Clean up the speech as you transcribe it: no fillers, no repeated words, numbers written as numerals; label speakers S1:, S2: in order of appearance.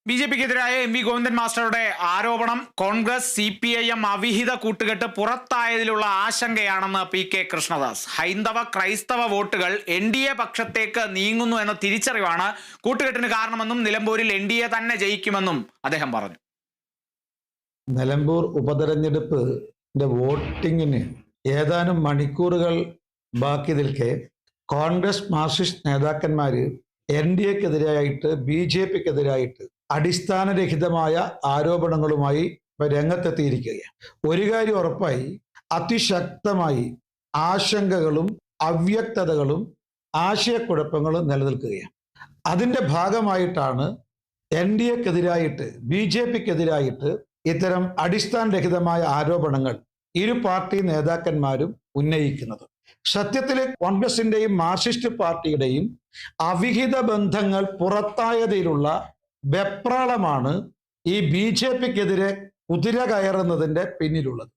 S1: ബി.ജെ.പിക്കെതിരായ MV. Govindan മാസ്റ്ററുടെ ആരോപണം Congress CPIM അവിഹിത കൂട്ടുകെട്ട് പുറത്തായതിലുള്ള ആശങ്കയാണെന്ന് പി.കെ. കൃഷ്ണദാസ്. ഹൈന്ദവ ക്രൈസ്തവ വോട്ടുകൾ NDA പക്ഷത്തേക്ക് നീങ്ങുന്നു എന്ന തിരിച്ചറിവാണ് കൂട്ടുകെട്ടിന് കാരണമെന്നും നിലമ്പൂരിൽ NDA തന്നെ ജയിക്കുമെന്നും അദ്ദേഹം പറഞ്ഞു.
S2: നിലമ്പൂർ ഉപതെരഞ്ഞെടുപ്പ് വോട്ടിങ്ങിന് ഏതാനും മണിക്കൂറുകൾ ബാക്കി നിൽക്കെ കോൺഗ്രസ് മാർക്സിസ്റ്റ് നേതാക്കന്മാര് NDAക്കെതിരായിട്ട് BJPക്കെതിരായിട്ട് അടിസ്ഥാനരഹിതമായ ആരോപണങ്ങളുമായി രംഗത്തെത്തിയിരിക്കുകയാണ്. ഒരു കാര്യം ഉറപ്പായി, അതിശക്തമായി ആശങ്കകളും അവ്യക്തതകളും ആശയക്കുഴപ്പങ്ങളും നിലനിൽക്കുകയാണ്. അതിൻ്റെ ഭാഗമായിട്ടാണ് NDAക്കെതിരായിട്ട് BJPക്കെതിരായിട്ട് ഇത്തരം അടിസ്ഥാനരഹിതമായ ആരോപണങ്ങൾ ഇരു പാർട്ടി നേതാക്കന്മാരും ഉന്നയിക്കുന്നത്. സത്യത്തിൽ കോൺഗ്രസിന്റെയും മാർക്സിസ്റ്റ് പാർട്ടിയുടെയും അവിഹിത ബന്ധങ്ങൾ പുറത്തായതിലുള്ള വെപ്രാളമാണ് ഈ BJPക്കെതിരെ കുതിര കയറുന്നതിന്റെ പിന്നിലുള്ളത്.